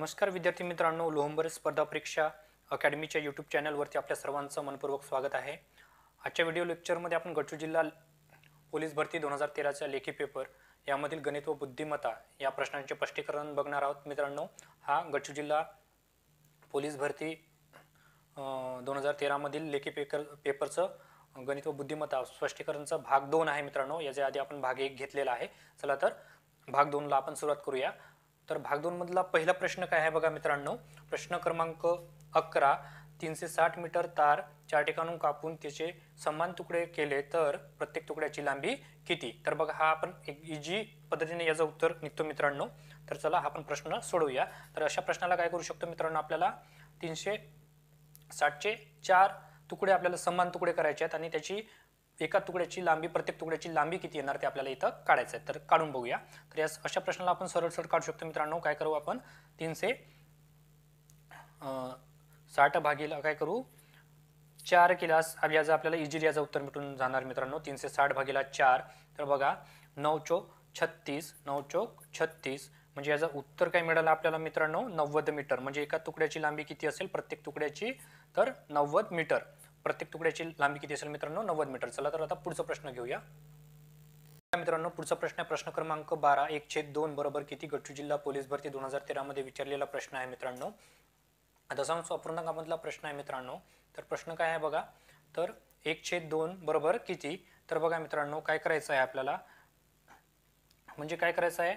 नमस्कार विद्यार्थी मित्रांनो, लोहंबर स्पर्धा परीक्षा अकॅडमीच्या यूट्यूब चॅनलवरती आपल्या सर्वांचं मनपूर्वक स्वागत आहे। आजच्या व्हिडिओ लेक्चरमध्ये आपण गडचिरोली जिल्हा पोलीस भरती 2013चा लेखी पेपर यामधील गणित व बुद्धिमत्ता या प्रश्नांचे स्पष्टीकरण बघणार आहोत। मित्रांनो, हा गडचिरोली जिल्हा पोलीस भरती 2013 मधील लेखी पेपरचं गणित व बुद्धिमत्ता स्पष्टीकरणचा भाग 2 आहे। मित्रांनो, याच्या आधी आपण भाग 1 घेतलेला आहे। चला तर भाग 2 ला आपण सुरुवात करूया। तर भाग 2 मधला पहिला प्रश्न काय आहे बघा मित्रांनो, प्रश्न क्रमांक 11, 360 मीटर तार 4 ठिकाणून कापून त्याचे समान तुकडे केले तर प्रत्येक तुकड्याची लांबी किती। तर बघा, हा आपण एक इजी पद्धतीने याचं उत्तर निघतो मित्रांनो। तर चला आपण प्रश्न सोडवूया। तर अशा प्रश्नाला काय करू शकतो मित्रांनो, आपल्याला 360चे 4 तुकडे आपल्याला समान तुकडे करायचे आहेत आणि त्याची एका तुकड्याची लांबी, प्रत्येक तुकड्याची लांबी किती येणार ते आपल्याला इथं काढायचं आहे। तर काढून बघूया। तर अशा प्रश्नाला आपण सरळ सरळ काढू शकतो मित्रांनो। काय करू आपण, 360 भागीला काय करू 4 केल्यास याचा आपल्याला इझिली याचं उत्तर मिळून जाणार मित्रांनो। 360 भागीला 4, तर बघा 9 चौक 36, 9 चौक 36 म्हणजे याचं उत्तर काय मिळालं आपल्याला मित्रांनो, 90 मीटर। म्हणजे एका तुकड्याची लांबी किती असेल प्रत्येक तुकड्याची, तर 90 मीटर। प्रत्येक तुकड्याची लांबी किती असेल मित्रांनो, 90 मीटर। चला तर आता पुढचा प्रश्न घेऊया मित्रांनो। पुढचा प्रश्न आहे प्रश्न क्रमांक 12, 1/2 बरोबर किती। गडचिरोली जिल्हा पोलीस भरती 2013 मध्ये विचारलेला प्रश्न आहे मित्रांनो। दशांश अपूर्णांकामधला प्रश्न आहे मित्रांनो। तर प्रश्न काय आहे बघा, तर 1/2 बरोबर किती। तर बघा मित्रांनो, काय करायचं आहे आपल्याला, म्हणजे काय करायचं आहे,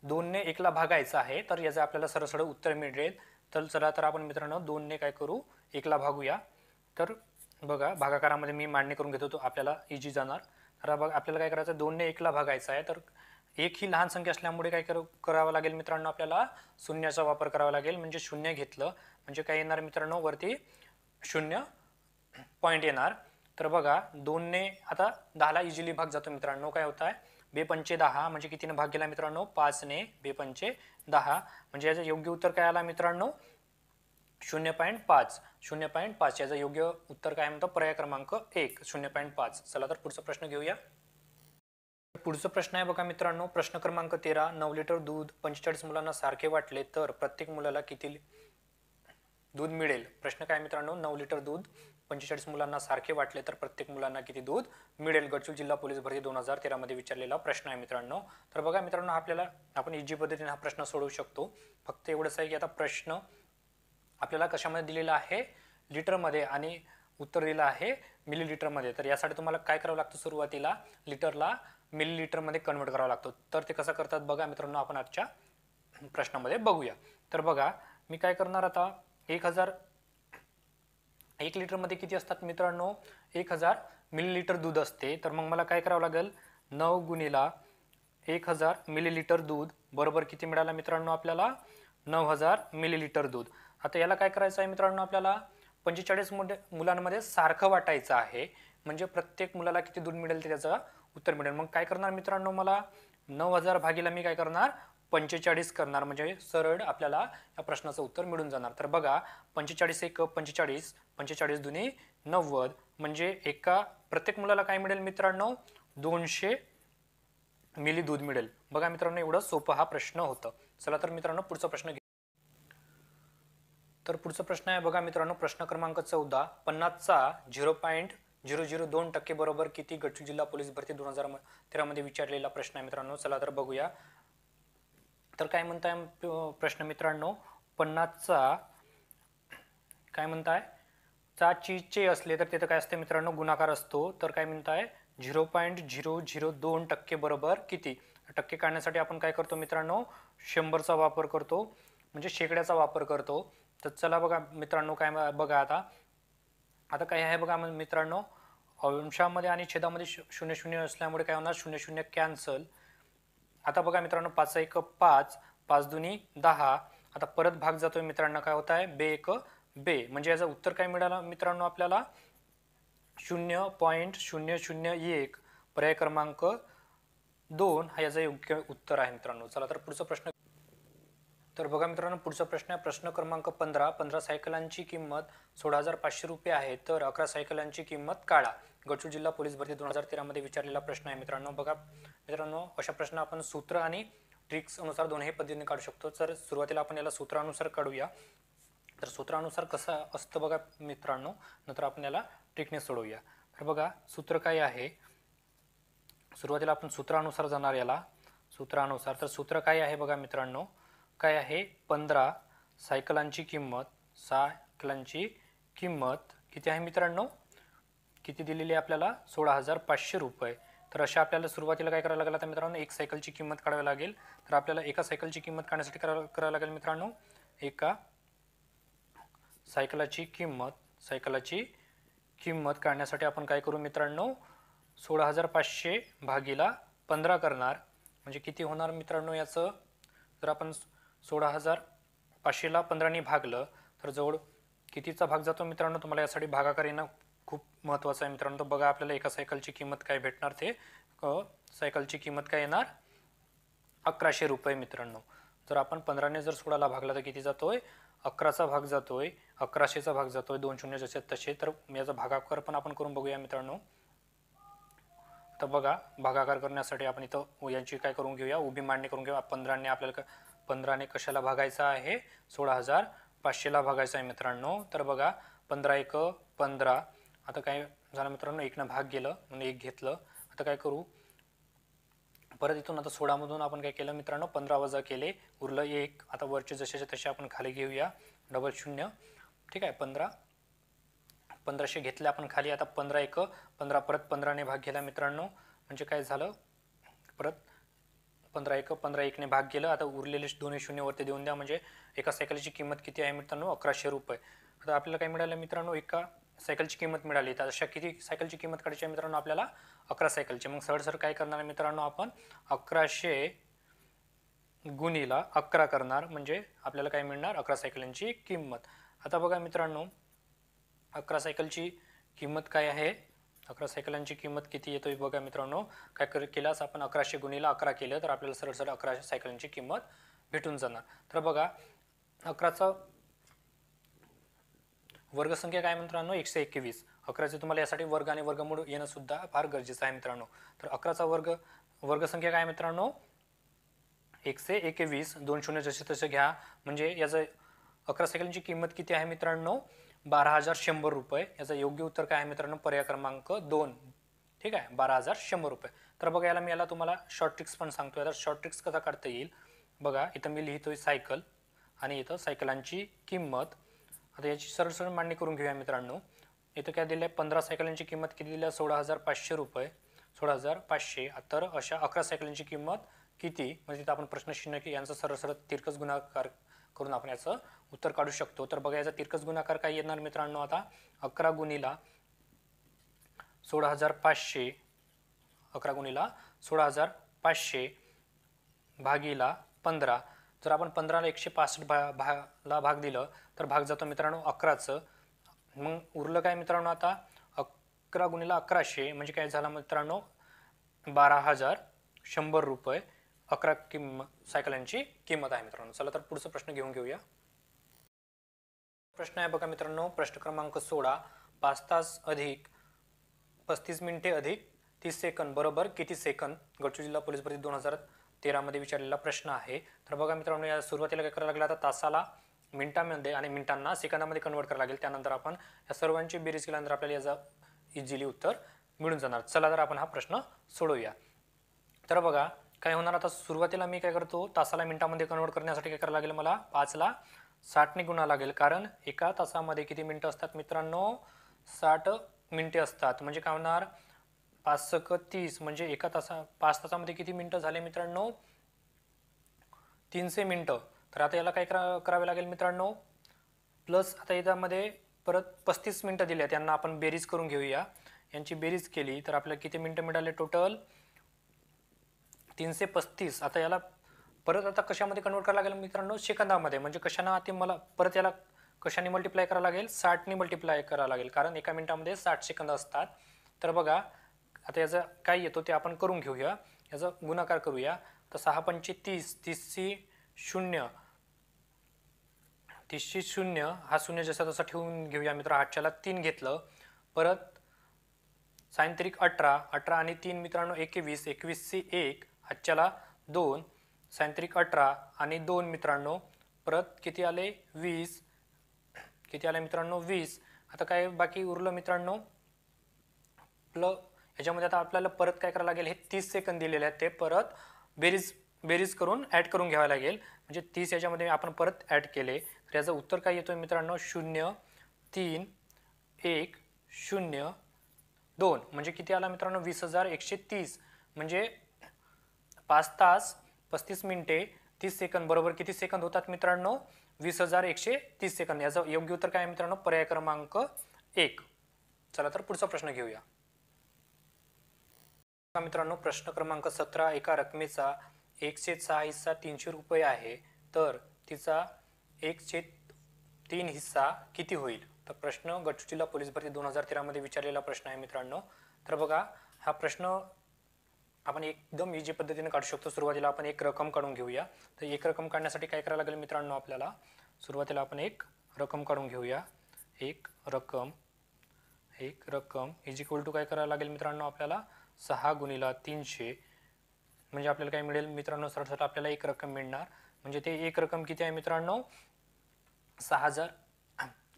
2 ने 1 ला भागायचं आहे। तर याचं आपल्याला सरळ सरळ उत्तर मिळेल। तर चला तर आपण मित्रांनो 2 ने काय करू 1 ला भागूया। तर बघा, भागाकारामध्ये मी मांडणी करून घेतो, तो आपल्याला इजी जाणार। तर बघा, आपल्याला काय करायचं, 2 ने 1 ला भागायचं आहे। तर 1 ही लहान संख्या असल्यामुळे काय करावं लागेल मित्रांनो, आपल्याला शून्याचा वापर करावा लागेल। म्हणजे 0 घेतलं म्हणजे काय येणार मित्रांनो, वरती 0 पॉईंट येणार। तर बघा, 2 ने आता 10 ला इझिली भाग जातो मित्रांनो। काय होत आहे, 2×5=10 म्हणजे कितीने भाग गेला मित्रांनो, 5 ने 2×5=10 म्हणजे याचं योग्य उत्तर काय आला मित्रांनो, 0.5 0.5 याचं योग्य उत्तर काय म्हणतो, पर्याय क्रमांक 1 0.5। चला तर पुढचा प्रश्न घेऊया। पुढचा प्रश्न आहे बघा मित्रांनो, प्रश्न क्रमांक 13, 9 लिटर दूध 45 मुलांना सारखे वाटले तर प्रत्येक मुलाला किती दूध मिळेल। प्रश्न काय मित्रांनो, 9 लिटर दूध 45 मुलांना सारखे वाटले तर प्रत्येक मुलांना किती दूध मिळेल। गडचिरोली जिल्हा पोलीस भरती 2013 मध्ये विचारलेला प्रश्न आहे मित्रांनो। तर बघा मित्रांनो, आपल्याला आपण इजी पद्धतीने हा प्रश्न सोडवू शकतो। फक्त एवढंच आहे की आता प्रश्न आपल्याला कशामध्ये दिलेला आहे, लिटरमध्ये, आणि उत्तर दिलं आहे मिलीलीटरमध्ये। तर यासाठी तुम्हाला काय करावं लागतं, सुरुवातीला लिटरला मिलीलीटरमध्ये कन्वर्ट करावं लागतो। तर ते कसं करतात बघा मित्रांनो, आपण आजच्या प्रश्नामध्ये बघूया। तर बघा, मी काय करणार आता, 1 लिटरमध्ये किती असतात मित्रांनो, 1000 मिलीलीटर दूध असते। तर मग मला काय करावं लागेल, 9 गुणिला 1000 मिलीलीटर दूध बरोबर किती मिळाला मित्रांनो आपल्याला, 9000 मिलीलीटर दूध। आता याला काय करायचं आहे मित्रांनो, आपल्याला 45 मुलांमध्ये सारखं वाटायचं आहे। म्हणजे प्रत्येक मुलाला किती दूध मिळेल ते त्याचं उत्तर मिळेल। मग काय करणार मित्रांनो, मला 9000 भागीला मी काय करणार 45 करणार, म्हणजे सरळ आपल्याला या प्रश्नाचं उत्तर मिळून जाणार। तर बघा, 45 × 45 45 दुनी 90 म्हणजे एका प्रत्येक मुलाला काय मिळेल मित्रांनो, 200 मिली दूध मिळेल। बघा मित्रांनो, एवढं सोपं हा प्रश्न होता। चला तर मित्रांनो पुढचा प्रश्न तर पुढचा प्रश्न आहे बघा मित्रांनो, प्रश्न क्रमांक 14, 50चा 0.002% बरोबर किती। गडचिरोली जिल्हा पोलीस भरती 2013 मध्ये विचारलेला प्रश्न आहे मित्रांनो। चला तर बघूया। तर काय म्हणताय प्रश्न मित्रांनो, 50चा काय म्हणताय, चे असले तर तिथं काय असते मित्रांनो, गुणाकार असतो। तर काय म्हणताय, 0.002% बरोबर किती। टक्के काढण्यासाठी आपण काय करतो मित्रांनो, 100चा वापर करतो, म्हणजे शेकड्याचा वापर करतो। तर चला बघा मित्रांनो, काय बघा आता काय आहे बघा मित्रांनो, अंशामध्ये आणि छेदामध्ये 0 0 असल्यामुळे काय होणार, 0 0 कॅन्सल। आता बघा मित्रांनो, 5 × 1 = 5, 5 दुनी 10। आता परत भाग जातोय मित्रांनो, काय होत आहे, 2 × 2 म्हणजे याचं उत्तर काय मिळालं मित्रांनो आपल्याला, 0.001 पर्याय क्रमांक 2 हा याचं योग्य उत्तर आहे मित्रांनो। चला तर पुढचा प्रश्न तर बघा मित्रांनो, पुढचा प्रश्न आहे प्रश्न क्रमांक 15, 15 सायकलांची किंमत 16,500 रुपये आहे तर 11 सायकलांची किंमत काढा। गडचिरोली जिल्हा पोलीस भरती 2013 मध्ये विचारलेला प्रश्न आहे मित्रांनो। बघा मित्रांनो, अशा प्रश्न आपण सूत्र आणि ट्रिक्स अनुसार दोन्ही पद्धतीने काढू शकतो. तर सुरुवातीला आपण याला सूत्रानुसार काढूया. तर सूत्रानुसार कसं असतं बघा मित्रांनो, नंतर आपण याला ट्रिकने सोडवूया. तर बघा सूत्र काय आहे, सुरुवातीला आपण सूत्रानुसार जाणार याला. सूत्रानुसार तर सूत्र काय आहे बघा मित्रांनो, काय आहे 15 सायकलांची किंमत किती आहे मित्रांनो, किती दिलेली आहे आपल्याला 16,500 रुपये. तर अशा आपल्याला सुरुवातीला काय करायला लागेल आता मित्रांनो, एक सायकलची किंमत काढावी लागेल. तर आपल्याला एका सायकलची किंमत काढण्यासाठी करायला लागेल मित्रांनो, एका सायकलाची किंमत काढण्यासाठी आपण काय करू मित्रांनो, 16,500 भागीला 15 करणार. म्हणजे किती होणार मित्रांनो याचं, जर आपण 16,500ला 15ने भागलं तर जवळ कितीचा भाग जातो मित्रांनो, तुम्हाला यासाठी भागाकार येणं खूप महत्त्वाचं आहे मित्रांनो. तर बघा आपल्याला एका सायकलची किंमत काय भेटणार, ते सायकलची किंमत काय येणार 1100 रुपये मित्रांनो. जर आपण 15ने जर 16ला भागला तर किती जातोय, 11चा भाग जातोय, 1100चा भाग जातोय, 2 शून्य जसे तसे. तर याचा भागाकार पण आपण करून बघूया मित्रांनो. तर बघा भागाकार करण्यासाठी आपण इथं यांची काय करून घेऊया, उभी मांडणी करून घेऊया. 15ने आपल्याला 15ने कशाला भागायचं आहे, 16,500ला भागायचं आहे मित्रांनो. तर बघा 15 एक 15, आता काय झालं मित्रांनो, एकनं भाग गेलं म्हणून एक घेतलं. आता काय करू, परत इथून आता 16मधून आपण काय केलं मित्रांनो, 15 वजा केले, उरलं एक. आता वरचे जसेचे तसे आपण खाली घेऊया, डबल शून्य. ठीक आहे, 1500 घेतले आपण खाली. आता 15 एक 15, परत 15ने भाग गेला मित्रांनो, म्हणजे काय झालं, परत 15 एक 15, एकने भाग गेलं. आता उरलेले दोन्ही शून्य वरती देऊन द्या, म्हणजे एका सायकलची किंमत किती आहे मित्रांनो, 1100 रुपये. आता आपल्याला काय मिळालं मित्रांनो, एका सायकलची किंमत मिळाली. तर अशा किती सायकलची किंमत काढायची आहे मित्रांनो आपल्याला, 11 सायकलची. मग सरळ काय करणार मित्रांनो, आपण 1100 गुणीला 11 करणार, म्हणजे आपल्याला काय मिळणार, 11 सायकलींची किंमत. आता बघा मित्रांनो, 11 सायकलची किंमत काय आहे, 11 सायकलांची किंमत किती येतोय बघा मित्रांनो. काय केल्यास आपण 1100 गुणीला 11 केलं तर आपल्याला सरळ 11 सायकलांची किंमत भेटून जाणार. तर बघा 11चा वर्गसंख्या काय मित्रांनो, 121. 11चे तुम्हाला यासाठी वर्ग आणि वर्गमूळ येणं सुद्धा फार गरजेचं आहे मित्रांनो. तर 11चा वर्गसंख्या काय मित्रांनो, 121. 2 शून्य जसे तसे घ्या, म्हणजे याचं 11 सायकलची किंमत किती आहे मित्रांनो, 12,100 रुपये. याचं योग्य उत्तर काय आहे मित्रांनो, पर्याय क्रमांक 2. ठीक आहे, 12,100 रुपये. तर बघा याला मी तुम्हाला शॉर्ट ट्रिक्स पण सांगतोय. तर शॉर्ट ट्रिक्स कसा काढता येईल बघा, इथं मी लिहितोय सायकल आणि इथं सायकलांची किंमत. आता याची सरळ मांडणी करून घेऊया मित्रांनो. इथं काय दिलं आहे, 15 सायकलांची किंमत किती दिली आहे, 16,500 रुपये, 16,500. तर अशा 11 सायकलांची किंमत किती, म्हणजे इथं आपण प्रश्नचिन्ह की यांचा सरळ तिरकस गुणाकार करून आपण याचं उत्तर काढू शकतो. तर बघा याचा तिरकस गुणाकार काय येणार मित्रांनो, आता 11 गुणीला 16,500, 11 गुणीला 16,500 भागीला 15. जर आपण 15ला 165 ला भाग दिलं तर भाग जातो मित्रांनो 11चं. मग उरलं काय मित्रांनो, आता 11 गुणीला 1100 म्हणजे काय झालं मित्रांनो, 12,100 रुपये 11 सायकलांची किंमत आहे मित्रांनो. चला तर पुढचा प्रश्न घेऊया. प्रश्न आहे बघा मित्रांनो, प्रश्न क्रमांक 16. 5 तास अधिक 35 मिनिटे अधिक 30 सेकंद बरोबर किती सेकंद. गडचिरोली जिल्हा पोलीस भरती 2013 मध्ये विचारलेला प्रश्न आहे. तर बघा मित्रांनो, या सुरुवातीला काय करायला लागलं, आता तासाला मिनिटांमध्ये आणि मिनिटांना सेकंदामध्ये कन्वर्ट करायला लागेल. त्यानंतर आपण या सर्वांची बेरीज केल्यानंतर आपल्याला याचा इझिली उत्तर मिळून जाणार. चला तर आपण हा प्रश्न सोडवूया. तर बघा काय होणार, आता सुरुवातीला मी काय करतो, तासाला मिनिटांमध्ये कन्वर्ट करण्यासाठी काय करायला लागेल, मला 5ला 60ने गुणा लागेल. कारण एका तासामध्ये किती मिनिटं असतात मित्रांनो, 60 मिनिटे असतात. म्हणजे काय होणार, 5 × 30 म्हणजे 5 तासामध्ये किती मिनिटं झाले मित्रांनो, 300 मिनिटं. तर आता याला काय करावे लागेल मित्रांनो, प्लस आता याच्यामध्ये परत 35 मिनिटं दिल्या, त्यांना आपण बेरीज करून घेऊया. यांची बेरीज केली तर आपल्याला किती मिनिटं मिळाले, टोटल 335. आता याला परत आता कशामध्ये कन्वर्ट करायला लागेल मित्रांनो, सेकंदामध्ये. म्हणजे कशाने, आता मला परत याला कशाने मल्टिप्लाय करायला लागेल, 60ने मल्टिप्लाय करायला लागेल, कारण एका मिनिटामध्ये 60 सेकंद असतात. तर बघा आता याचं काय येतो ते आपण करून घेऊया, याचा गुणाकार करूया. तर 6 पंचे 30, 30शी 0, 30शी 0, हा शून्य जसा तसा ठेवून घेऊया मित्र. 8च्याला 3 घेतलं, परत सायंत्रिक 18, 18 आणि 3 मित्रांनो 21, 21शी 1, 8च्याला 2, सायंत्रिक 18 आणि 2 मित्रांनो, परत किती आले 20, किती आले मित्रांनो 20. आता काय बाकी उरलं मित्रांनो याच्यामध्ये आता आपल्याला परत काय करावं लागेल, हे 30 सेकंद दिलेले आहेत ते परत बेरीज करून ॲड करून घ्यावं लागेल. म्हणजे 30 याच्यामध्ये आपण परत ॲड केले तर याचं उत्तर काय येतोय मित्रांनो 0 3 1 0 2. म्हणजे किती आला मित्रांनो 20,130. म्हणजे 5 तास 35 मिनिटे 30 सेकंद बरोबर किती सेकंद होतात मित्रांनो 20,130 सेकंद. याचं योग्य उत्तर काय मित्रांनो पर्याय क्रमांक 1. चला तर पुढचा प्रश्न घेऊया मित्रांनो. प्रश्न क्रमांक 17. एका रकमेचा 1/6 हिस्सा 300 रुपये आहे तर तिचा 1/3 हिस्सा किती होईल. तर प्रश्न गडचिरोली जिल्हा पोलीस भरती 2013 मध्ये विचारलेला प्रश्न आहे मित्रांनो. तर बघा हा प्रश्न आपण एकदम इजी पद्धतीने काढू शकतो. सुरुवातीला आपण एक रक्कम काढून घेऊया. तर एक रक्कम काढण्यासाठी काय करायला लागेल मित्रांनो, आपल्याला सुरुवातीला आपण एक रक्कम काढून घेऊया. एक रक्कम इज इक्वल टू काय करायला लागेल मित्रांनो, आपल्याला 6 गुणिला 300. म्हणजे आपल्याला काय मिळेल मित्रांनो, सरळ आपल्याला एक रक्कम मिळणार. म्हणजे ते एक रक्कम किती आहे मित्रांनो 6000.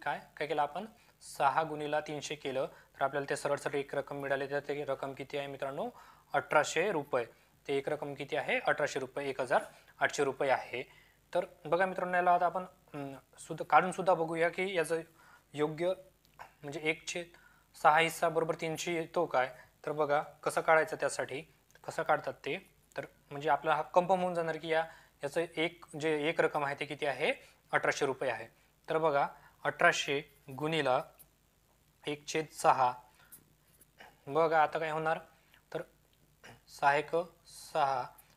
काय केलं आपण 6 गुणिला 300 केलं तर आपल्याला ते सरळ एक रक्कम मिळाली. तर ते रक्कम किती आहे मित्रांनो 1800 रुपये. ते एक रक्कम किती आहे 1800 रुपये, 1800 रुपये आहे. तर बघा मित्रांनो याला आता आपण काढून सुद्धा बघूया की याचं योग्य म्हणजे 1/6 हिस्सा बरोबर 300 येतो काय. तर बघा कसं काढायचं, त्यासाठी कसं काढतात ते. तर म्हणजे आपला हा कन्फर्म होऊन जाणार की याचं एक रक्कम आहे ते किती आहे 1800 रुपये आहे. तर बघा 1800 गुणिला 1/6. बघा आता काय होणार, तर 6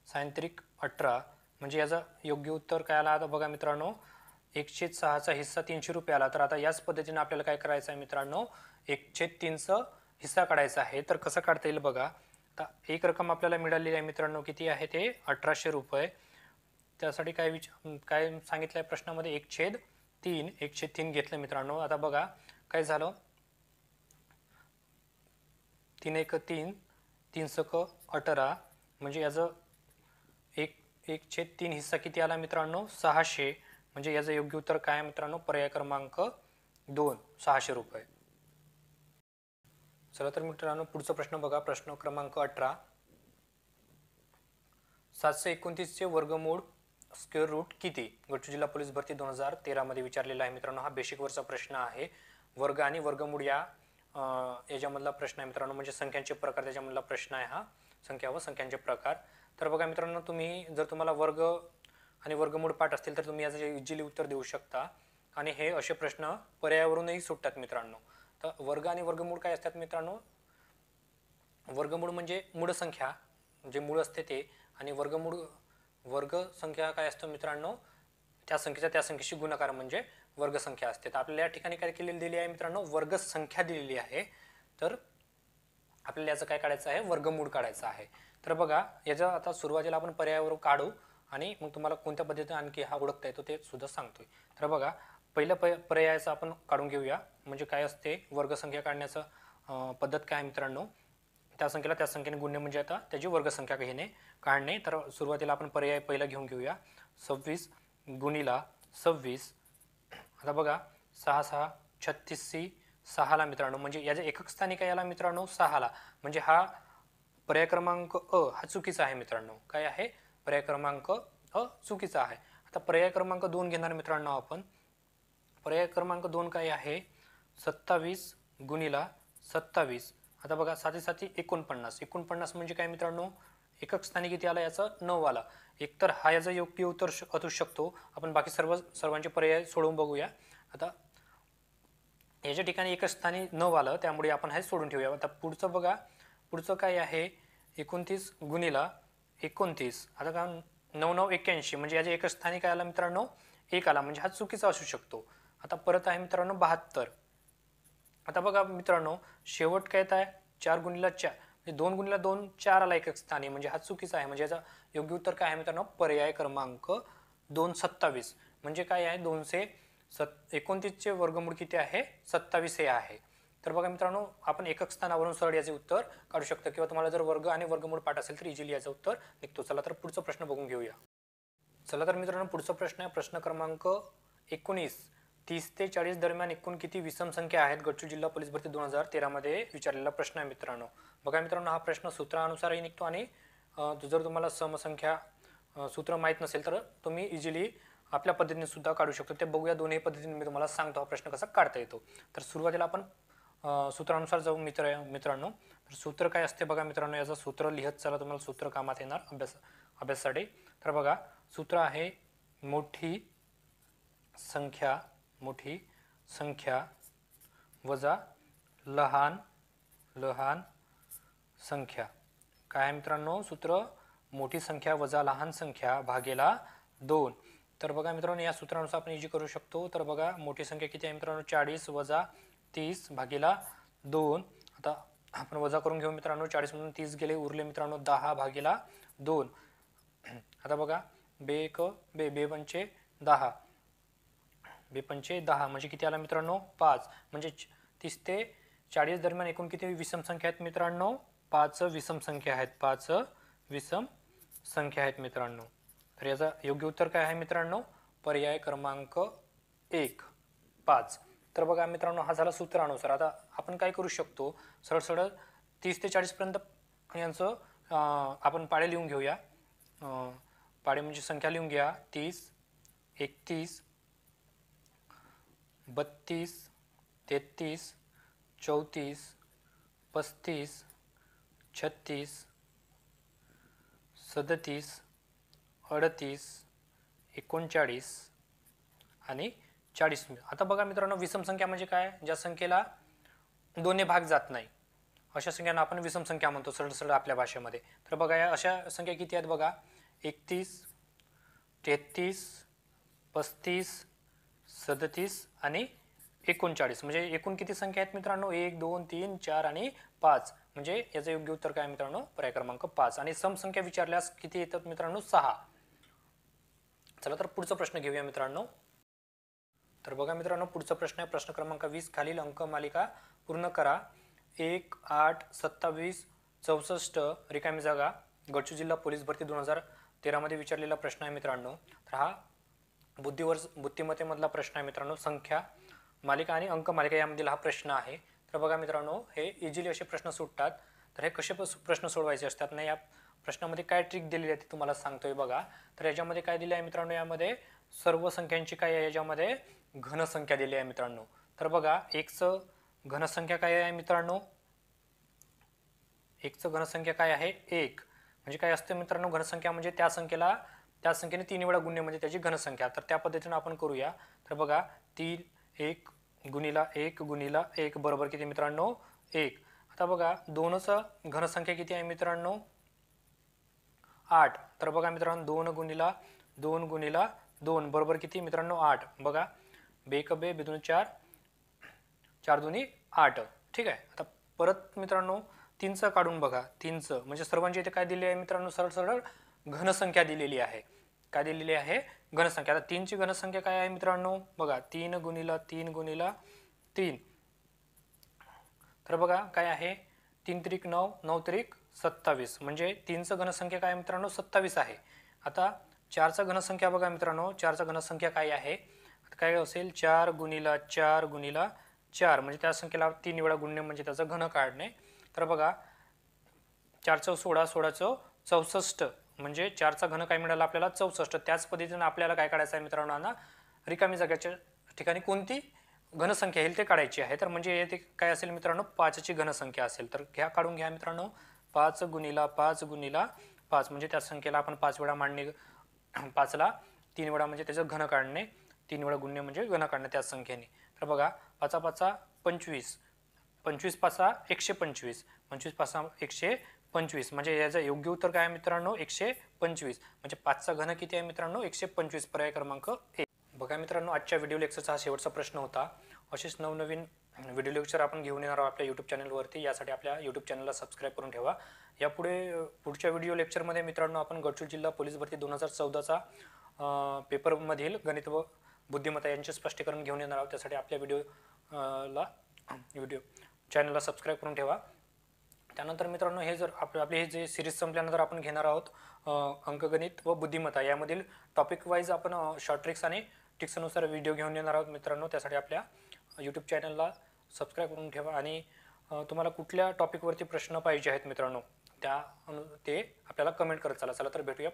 सायंत्रिक 18. म्हणजे याचं योग्य उत्तर काय आला. आता बघा मित्रांनो 1/6चा हिस्सा 300 रुपये आला. तर आता याच पद्धतीने आपल्याला काय करायचं आहे मित्रांनो 1/3चा हिस्सा काढायचा आहे. तर कसं काढता येईल बघा. आता एक रक्कम आपल्याला मिळालेली आहे मित्रांनो, किती आहे ते 1800 रुपये. त्यासाठी काय सांगितलं आहे प्रश्नामध्ये 1/3 घेतलं मित्रांनो. आता बघा काय झालं 3 1 3 3 6 18. म्हणजे याचं 1/3 हिस्सा किती आला मित्रांनो 600. म्हणजे याचं योग्य उत्तर काय आहे मित्रांनो पर्याय क्रमांक 2 600 रुपये. चला तर मित्रांनो पुढचा प्रश्न बघा. प्रश्न क्रमांक 18. 729 चे वर्गमूळ स्क्वेअर रूट किती. गडचिरोली जिल्हा पोलीस भरती 2013 मध्ये विचारलेला आहे मित्रांनो. हा बेसिक वरचा प्रश्न आहे. वर्ग आणि वर्गमूळ याच्यामधला प्रश्न आहे मित्रांनो. म्हणजे संख्यांचे प्रकार त्याच्यामधला प्रश्न आहे हा, संख्या व संख्यांचे प्रकार. तर बघा मित्रांनो तुम्ही जर तुम्हाला वर्ग आणि वर्गमूळ पाठ असतील तर तुम्ही याचे इझिली उत्तर देऊ शकता. आणि हे असे प्रश्न पर्यायावरूनही सुटतात मित्रांनो. तर वर्ग आणि वर्गमूळ काय असतात मित्रांनो. वर्गमूळ म्हणजे मूळ संख्या जे मूळ असते ते, आणि वर्ग संख्या काय असतं मित्रांनो त्या संख्येशी गुणाकार म्हणजे वर्ग संख्या असते. तर आपल्याला या ठिकाणी काय केलेली दिली आहे मित्रांनो वर्ग संख्या दिलेली आहे. तर आपल्याला याचं काय काढायचं आहे वर्गमूळ काढायचं आहे. तर बघा याचं आता सुरुवातीला आपण पर्यायावरून काढू आणि मग तुम्हाला कोणत्या पद्धतीने आणखी हा ओळखता येतो ते सुद्धा सांगतोय. तर बघा पहिल्या पर्यायाचं आपण काढून घेऊया. म्हणजे काय असते वर्गसंख्या काढण्याचं पद्धत काय आहे मित्रांनो, त्या संख्येला त्या संख्येने गुणणे म्हणजे आता त्याची वर्गसंख्या काढणे. तर सुरुवातीला आपण पर्याय पहिला घेऊन घेऊया 26 गुणिला 26. आता बघा 6 6 36 6ला मित्रांनो म्हणजे याच्या एकक स्थानी काय आला मित्रांनो 6ला. म्हणजे हा पर्याय क्रमांक हा चुकीचा आहे मित्रांनो. काय आहे पर्याय क्रमांक चुकीचा आहे. आता पर्याय क्रमांक 2 घेणार मित्रांनो आपण. पर्याय क्रमांक 2 काय आहे 27 गुणिला 27. आता बघा 7 7 49 म्हणजे काय मित्रांनो एकक स्थानी किती आला याचा 9 आला. एकतर हा याचा योग्य उत्तर असू शकतो. आपण बाकी सर्वांचे पर्याय सोडवून बघूया. आता याच्या ठिकाणी एकच स्थानी 9 आलं त्यामुळे आपण हे सोडून ठेवूया. आता पुढचं बघा पुढचं काय आहे 29 गुणिला 29. आता का 9 9 81 म्हणजे याच्या एकच स्थानी काय आला मित्रांनो 1 आला. म्हणजे हा चुकीचा असू शकतो. आता परत आहे मित्रांनो 72. आता बघा मित्रांनो शेवट काय आहे 4 गुणिला 4 म्हणजे 2 गुणिला 2 4 आला एकक स्थानी. म्हणजे हा चुकीचा आहे. म्हणजे याचा योग्य उत्तर काय आहे मित्रांनो पर्याय क्रमांक 2 27. म्हणजे काय आहे 229 चे वर्गमूळ किती आहे 27 हे आहे. तर बघा मित्रांनो आपण एकक स्थानावरून सरळ याचे उत्तर काढू शकतो किंवा तुम्हाला जर वर्ग आणि वर्गमूळ पाठ असेल तर इझिली याचं उत्तर निघतो. चला तर पुढचा प्रश्न बघून घेऊया. चला तर मित्रांनो पुढचा प्रश्न आहे प्रश्न क्रमांक 19. 30 ते 40 दरम्यान एकूण किती विषम संख्या आहेत? गडचिरोली जिल्हा पोलीस भरती 2013 मध्ये विचारलेला प्रश्न आहे मित्रांनो. बघा मित्रांनो हा प्रश्न सूत्रानुसारही निघतो आणि जर तुम्हाला समसंख्या सूत्र माहीत नसेल तर तुम्ही इझिली आपल्या पद्धतीने सुद्धा काढू शकतो. ते बघूया दोन्ही पद्धतीने मी तुम्हाला सांगतो हा प्रश्न कसा काढता येतो. तर सुरुवातीला आपण सूत्रानुसार जाऊ मित्रांनो. तर सूत्र काय असते बघा मित्रांनो, याचं सूत्र लिहत चला, तुम्हाला सूत्र कामात येणार अभ्यासासाठी. तर बघा सूत्र आहे मोठी संख्या वजा लहान संख्या. काय आहे मित्रांनो सूत्र? मोठी संख्या वजा लहान संख्या भागेला 2. तर बघा मित्रांनो या सूत्रानुसार आपण इजी करू शकतो. तर बघा मोठी संख्या किती आहे मित्रांनो? 40 वजा 30 भागेला 2. आता आपण वजा करून घेऊ मित्रांनो. 40 मधून 30 गेले, उरले मित्रांनो 10 भागेला 2. आता बघा बे पंचे 10, बे पंचे 10 म्हणजे किती आला मित्रांनो? 5. म्हणजे 30 ते 40 दरम्यान एकूण किती विषम संख्या आहेत मित्रांनो? 5 विषम संख्या आहेत. 5 विषम संख्या आहेत मित्रांनो. तर याचा योग्य उत्तर काय आहे मित्रांनो? पर्याय क्रमांक 1 5. तर बघा मित्रांनो हा झाला सूत्रानुसार. आता आपण काय करू शकतो? सरळ 30 ते 40 पर्यंत यांचं आपण पाडे लिहून घेऊया. पाडे म्हणजे संख्या लिहून घ्या. 30, 31, 32, 33, 34, 35, 36, 37, 38, 39 आणि 40. आता बघा मित्रांनो विषम संख्या म्हणजे काय? ज्या संख्येला दोन्ही भाग जात नाही अशा संख्यांना आपण विषम संख्या म्हणतो सरळ आपल्या भाषेमध्ये. तर बघा या अशा संख्या किती आहेत बघा? 31, 33, 35, 37 आणि 39. म्हणजे एकूण किती संख्या आहेत मित्रांनो? 1, 2, 3, 4 आणि 5. म्हणजे याचं योग्य उत्तर काय मित्रांनो? पर्याय क्रमांक 5. आणि समसंख्या विचारल्यास किती येतात मित्रांनो? 6. चला तर पुढचा प्रश्न घेऊया मित्रांनो. तर बघा मित्रांनो पुढचा प्रश्न आहे प्रश्न क्रमांक 20. खालील अंक मालिका पूर्ण करा. 1, 8, 27, 64 रिकामी जागा. गडचिरोली जिल्हा पोलीस भरती 2013 मध्ये विचारलेला प्रश्न आहे मित्रांनो. तर हा बुद्धिमत्तेमधला प्रश्न आहे मित्रांनो. संख्या मालिका आणि अंक मालिका यामधील हा प्रश्न आहे. तर बघा मित्रांनो हे इझिली असे प्रश्न सुटतात. तर हे कसे प्रश्न सोडवायचे असतात ना, या प्रश्नामध्ये काय ट्रिक दिलेली आहे ते तुम्हाला सांगतोय बघा. तर याच्यामध्ये काय दिले आहे मित्रांनो? यामध्ये सर्व संख्यांची काय आहे? याच्यामध्ये घनसंख्या दिली आहे मित्रांनो. तर बघा 1चं घनसंख्या काय आहे मित्रांनो? 1चं घनसंख्या काय आहे? 1. म्हणजे काय असतं मित्रांनो? घनसंख्या म्हणजे त्या संख्येने 3 वेळा गुणणे म्हणजे त्याची घनसंख्या. तर त्या पद्धतीने आपण करूया. तर बघा 3 1 गुणिला 1 गुणिला 1 बरोबर किती मित्रांनो? 1. आता बघा 2चं घनसंख्या किती आहे मित्रांनो? 8. तर बघा मित्रांनो 2 गुणिला 2 गुणिला 2 बरोबर किती मित्रांनो? 8. बघा बे 2 4, 4 2 8. ठीक आहे. आता परत मित्रांनो 3चं काढून बघा. 3चं म्हणजे सर्वांची इथे काय दिली आहे मित्रांनो? सरळ घनसंख्या दिलेली आहे. काय दिलेली आहे? घनसंख्या. आता 3ची घनसंख्या काय आहे मित्रांनो? बघा 3 गुणिला 3 गुणिला 3. तर बघा काय आहे? 3 त्रिक 9, 9 त्रिक 27. म्हणजे 3चं घनसंख्या काय मित्रांनो? 27 आहे. आता 4चा घनसंख्या बघा मित्रांनो. 4चा घनसंख्या काय आहे? काय असेल? 4 गुणिला 4 गुणिला 4 म्हणजे त्या संख्येला 3 वेळा गुणणे म्हणजे त्याचं घन काढणे. तर बघा 4चं 16, 16चं 64 म्हणजे 4चा घन काय मिळाला आपल्याला? 64. त्याच पद्धतीने आपल्याला काय काढायचं आहे मित्रांनो? ना रिकामी जागेच्या ठिकाणी कोणती घनसंख्या येईल ते काढायची आहे. तर म्हणजे येथे काय असेल मित्रांनो? 5ची घनसंख्या असेल. तर काढून घ्या मित्रांनो. 5 गुणिला 5 गुणिला 5 म्हणजे त्या संख्येला आपण 5 वेळा मांडणे. 5ला 3 वेळा म्हणजे त्याचं घन काढणे. 3 वेळा गुणणे म्हणजे घन काढणे त्याच संख्येने. तर बघा 5 5 25, 25 5 125, 25 5 125 म्हणजे याचं योग्य उत्तर काय आहे मित्रांनो? 125. म्हणजे 5चा घन किती आहे मित्रांनो? 125. पर्याय क्रमांक 1. बघा मित्रांनो आजच्या व्हिडिओ लेक्चरचा हा शेवटचा प्रश्न होता. असेच नवनवीन व्हिडिओ लेक्चर आपण घेऊन येणार आहोत आपल्या यूट्यूब चॅनलवरती. यासाठी आपल्या यूट्यूब चॅनलला सबस्क्राईब करून ठेवा. पुढच्या व्हिडिओ लेक्चरमध्ये मित्रांनो आपण गडचिरोली जिल्हा पोलीस भरती 2014चा पेपरमधील गणित व बुद्धिमत्ता यांचे स्पष्टीकरण घेऊन येणार आहोत. त्यासाठी आपल्या व्हिडिओ चॅनलला सबस्क्राईब करून ठेवा. त्यानंतर मित्रांनो हे जर आपले हे जे सिरीज संपल्यानंतर आपण घेणार आहोत अंकगणित व बुद्धिमत्ता यामधील टॉपिक वाईज आपण शॉर्ट ट्रिक्स आणि टिक्सनुसार व्हिडिओ घेऊन येणार आहोत मित्रांनो. त्यासाठी आपल्या यूट्यूब चॅनलला सबस्क्राईब करून ठेवा आणि तुम्हाला कुठल्या टॉपिकवरती प्रश्न पाहिजे आहेत मित्रांनो ते आपल्याला कमेंट करत चला. तर भेटूया